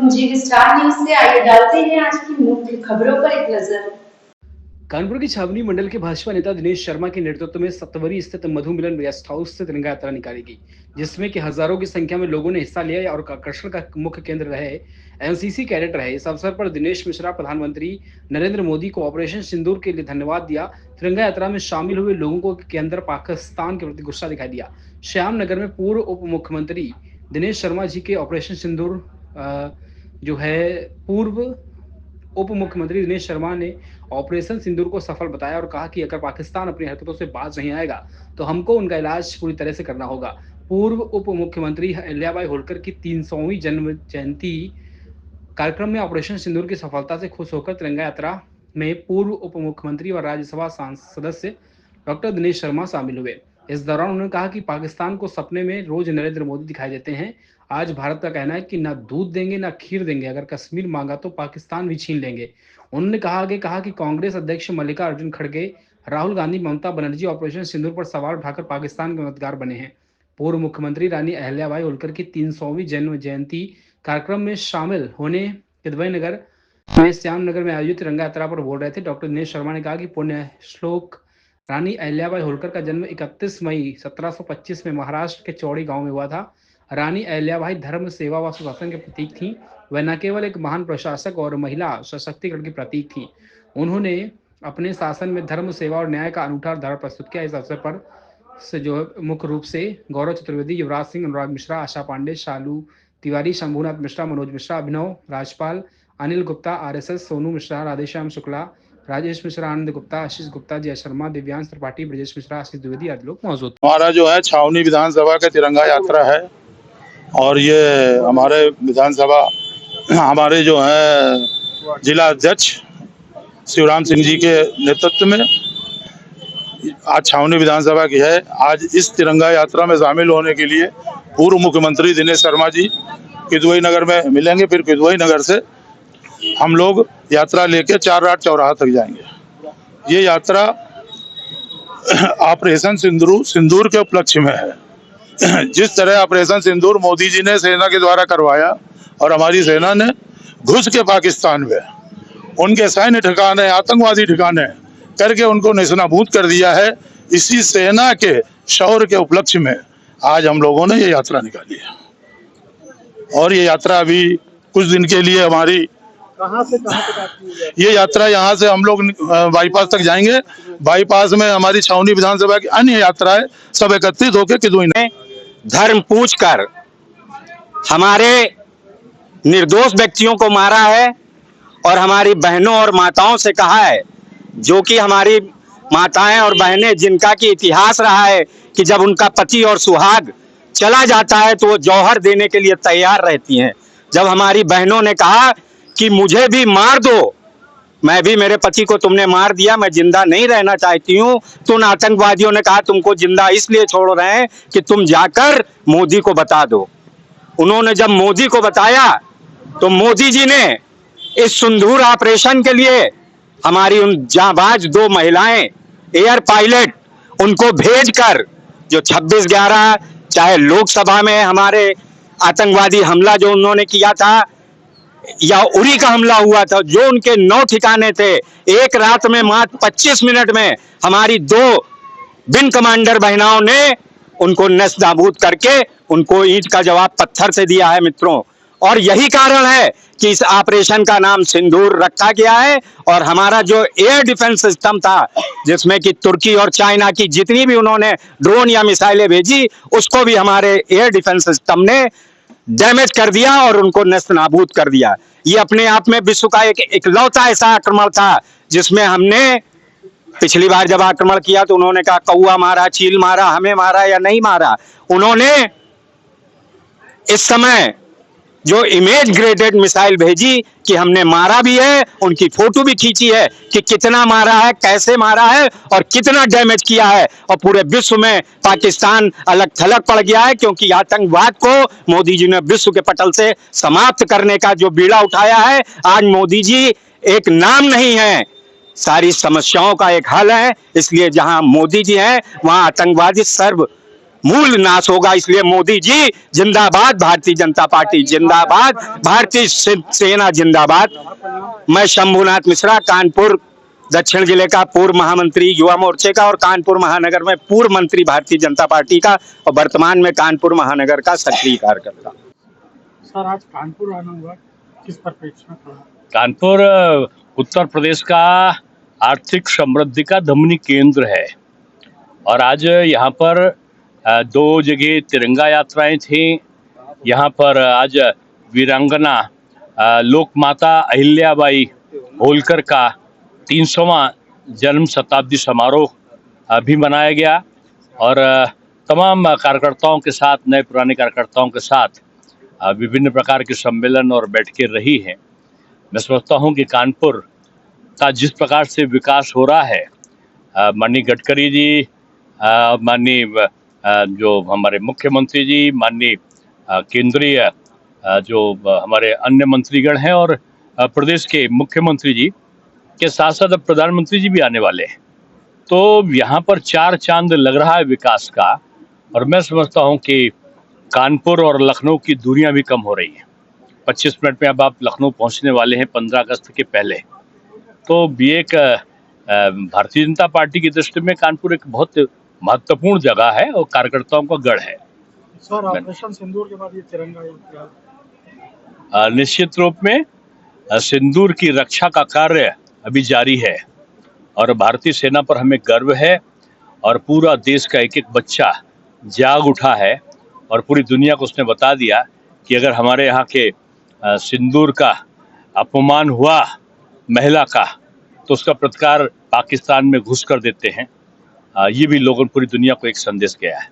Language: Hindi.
जी स्टार न्यूज से आइए डालते हैं आज की मुख्य खबरों पर एक नजर। कानपुर की छावनी मंडल के भाजपा नेता दिनेश शर्मा के नेतृत्व में सप्तवरी स्थित मधु मिलन गेस्ट हाउस से तिरंगा यात्रा निकाली गई, जिसमें कि हजारों की संख्या में लोगों ने हिस्सा लिया और आकर्षण का मुख्य केंद्र रहे एनसीसी कैडेट रहे। इस अवसर पर दिनेश मिश्रा प्रधानमंत्री नरेंद्र मोदी को ऑपरेशन सिंदूर के लिए धन्यवाद दिया। तिरंगा यात्रा में शामिल हुए लोगों के अंदर पाकिस्तान के प्रति गुस्सा दिखाई दिया। श्याम नगर में पूर्व उप मुख्यमंत्री दिनेश शर्मा जी के ऑपरेशन सिंदूर जो है पूर्व उप मुख्यमंत्री दिनेश शर्मा ने ऑपरेशन सिंदूर को सफल बताया और कहा कि अगर पाकिस्तान अपनी हरकतों से बाज नहीं आएगा तो हमको उनका इलाज पूरी तरह से करना होगा। पूर्व उप मुख्यमंत्री अहिल्याबाई होलकर की 300वीं जन्म जयंती कार्यक्रम में ऑपरेशन सिंदूर की सफलता से खुश होकर तिरंगा यात्रा में पूर्व उप मुख्यमंत्री और राज्यसभा सदस्य डॉक्टर दिनेश शर्मा शामिल हुए। इस दौरान उन्होंने कहा कि पाकिस्तान को सपने में रोज नरेंद्र मोदी दिखाई देते हैं। आज भारत का कहना है कि ना दूध देंगे ना खीर देंगे, अगर कश्मीर मांगा तो पाकिस्तान भी छीन लेंगे। उन्होंने कहा कि कांग्रेस अध्यक्ष मल्लिकार्जुन खड़गे, राहुल गांधी, ममता बनर्जी ऑपरेशन सिंदूर पर सवाल उठाकर पाकिस्तान के मददगार बने हैं। पूर्व मुख्यमंत्री रानी अहिल्याबाई होलकर की 300वीं जन्म जयंती कार्यक्रम में शामिल होने किदवई नगर में श्याम नगर में आयोजित तिरंगा यात्रा पर बोल रहे थे। डॉक्टर दिनेश शर्मा ने कहा कि पुण्य श्लोक रानी अहिल्याबाई होलकर का जन्म 31 मई 1725 में महाराष्ट्र के चौड़ी गांव में हुआ था। रानी अहिल्याबाई धर्म, सेवा व सुशासन के प्रतीक थी। वह न केवल एक महान प्रशासक और महिला सशक्तिकरण की प्रतीक थी, उन्होंने अपने शासन में धर्म, सेवा और न्याय का अनूठा उदाहरण प्रस्तुत किया। इस अवसर पर से जो मुख्य रूप से गौरव चतुर्वेदी, युवराज सिंह, अनुराग मिश्रा, आशा पांडे, शालू तिवारी, शंभुनाथ मिश्रा, मनोज मिश्रा, अभिनव राजपाल, अनिल गुप्ता, आरएसएस, सोनू मिश्रा, राधेश्याम शुक्ला, राजेश मिश्रा, आनंद गुप्ता, आशीष गुप्ता, जय शर्मा, दिव्यांश त्रिपाठी, ब्रजेश मिश्रा, आशीष द्विवेदी आदि लोग मौजूद। हमारा जो है छावनी विधानसभा का तिरंगा यात्रा है और ये हमारे विधानसभा हमारे जो है जिला अध्यक्ष शिवराम सिंह जी के नेतृत्व में आज छावनी विधानसभा की है। आज इस तिरंगा यात्रा में शामिल होने के लिए पूर्व मुख्यमंत्री दिनेश शर्मा जी किदवई नगर में मिलेंगे, फिर किदवई नगर से हम लोग यात्रा लेके 4 रात चौराहा तक जाएंगे। ये यात्रा ऑपरेशन सिंदूर के उपलक्ष्य में है। जिस तरह ऑपरेशन सिंदूर मोदी जी ने सेना के द्वारा करवाया और हमारी सेना ने घुस के पाकिस्तान में उनके सैन्य ठिकाने, आतंकवादी ठिकाने करके उनको नेस्तनाबूद कर दिया है, इसी सेना के शौर्य के उपलक्ष्य में आज हम लोगों ने ये यात्रा निकाली है। और ये यात्रा अभी कुछ दिन के लिए हमारी कहाँ से तक ये यात्रा यहाँ से हम लोग बाईपास तक जाएंगे। बाईपास में हमारी छावनी विधानसभा की अन्य यात्राएं सब एकत्रित होकर किदवई में धर्म पूछकर हमारे निर्दोष व्यक्तियों को मारा है और हमारी बहनों और माताओं से कहा है, जो कि हमारी माताएं और बहनें जिनका की इतिहास रहा है कि जब उनका पति और सुहाग चला जाता है तो वो जौहर देने के लिए तैयार रहती हैं। जब हमारी बहनों ने कहा कि मुझे भी मार दो, मैं भी, मेरे पति को तुमने मार दिया, मैं जिंदा नहीं रहना चाहती हूँ, तो उन आतंकवादियों ने कहा तुमको जिंदा इसलिए छोड़ रहे हैं कि तुम जाकर मोदी को बता दो। उन्होंने जब मोदी को बताया तो मोदी जी ने इस सिंदूर ऑपरेशन के लिए हमारी उन जांबाज 2 महिलाएं एयर पायलट उनको भेजकर जो 26/11 चाहे लोकसभा में हमारे आतंकवादी हमला जो उन्होंने किया था या उरी का हमला हुआ था, जो उनके 9 ठिकाने थे, एक रात में मात्र 25 मिनट में हमारी 2 बिन कमांडर बहनाओं ने उनको नेस्तनाबूद करके उनको ईंट का जवाब पत्थर से दिया है मित्रों। और यही कारण है कि इस ऑपरेशन का नाम सिंदूर रखा गया है। और हमारा जो एयर डिफेंस सिस्टम था, जिसमें कि तुर्की और चाइना की जितनी भी उन्होंने ड्रोन या मिसाइलें भेजी, उसको भी हमारे एयर डिफेंस सिस्टम ने डैमेज कर दिया और उनको नेस्तनाबूद कर दिया। ये अपने आप में विश्व का एक इकलौता ऐसा आक्रमण था जिसमें हमने पिछली बार जब आक्रमण किया तो उन्होंने कहा कौवा मारा, चील मारा, हमें मारा या नहीं मारा। उन्होंने इस समय जो इमेज ग्रेडेड मिसाइल भेजी कि हमने मारा भी है, उनकी फोटो भी खींची है कि कितना मारा है, कैसे मारा है और कितना डैमेज किया है। और पूरे विश्व में पाकिस्तान अलग थलग पड़ गया है, क्योंकि आतंकवाद को मोदी जी ने विश्व के पटल से समाप्त करने का जो बीड़ा उठाया है। आज मोदी जी एक नाम नहीं है, सारी समस्याओं का एक हल है। इसलिए जहां मोदी जी हैं वहां आतंकवादी सर्व मूल नाश होगा। इसलिए मोदी जी जिंदाबाद, भारतीय जनता पार्टी जिंदाबाद, भारतीय सेना जिंदाबाद। मैं शंभुनाथ मिश्रा, कानपुर दक्षिण जिले का पूर्व महामंत्री युवा मोर्चे का और कानपुर महानगर में पूर्व मंत्री भारतीय जनता पार्टी का और वर्तमान में कानपुर महानगर का सक्रिय कार्यकर्ता। सर, आज कानपुर आना हुआ, किस परिप्रेक्ष्य में थोड़ा? कानपुर उत्तर प्रदेश का आर्थिक समृद्धि का धमनी केंद्र है और आज यहाँ पर 2 जगह तिरंगा यात्राएं थी। यहाँ पर आज वीरांगना लोक माता अहिल्याबाई होलकर का 300वां जन्म शताब्दी समारोह भी मनाया गया और तमाम कार्यकर्ताओं के साथ, नए पुराने कार्यकर्ताओं के साथ विभिन्न प्रकार के सम्मेलन और बैठकें रही हैं। मैं समझता हूं कि कानपुर का जिस प्रकार से विकास हो रहा है, माननीय गडकरी जी, माननीय जो हमारे मुख्यमंत्री जी, माननीय केंद्रीय जो हमारे अन्य मंत्रीगण हैं और प्रदेश के मुख्यमंत्री जी के साथ साथ अब प्रधानमंत्री जी भी आने वाले हैं, तो यहाँ पर 4 चांद लग रहा है विकास का। और मैं समझता हूँ कि कानपुर और लखनऊ की दूरियां भी कम हो रही हैं। 25 मिनट में अब आप लखनऊ पहुँचने वाले हैं 15 अगस्त के पहले। तो ये एक भारतीय जनता पार्टी की दृष्टि में कानपुर एक बहुत महत्वपूर्ण जगह है और कार्यकर्ताओं का गढ़ है। सर, ऑपरेशन सिंदूर के बाद ये तिरंगा यात्रा निश्चित रूप में सिंदूर की रक्षा का कार्य अभी जारी है और भारतीय सेना पर हमें गर्व है और पूरा देश का एक एक बच्चा जाग उठा है और पूरी दुनिया को उसने बता दिया कि अगर हमारे यहाँ के सिंदूर का अपमान हुआ महिला का तो उसका प्रतिकार पाकिस्तान में घुस कर देते हैं। ये भी लोगों पूरी दुनिया को एक संदेश गया है।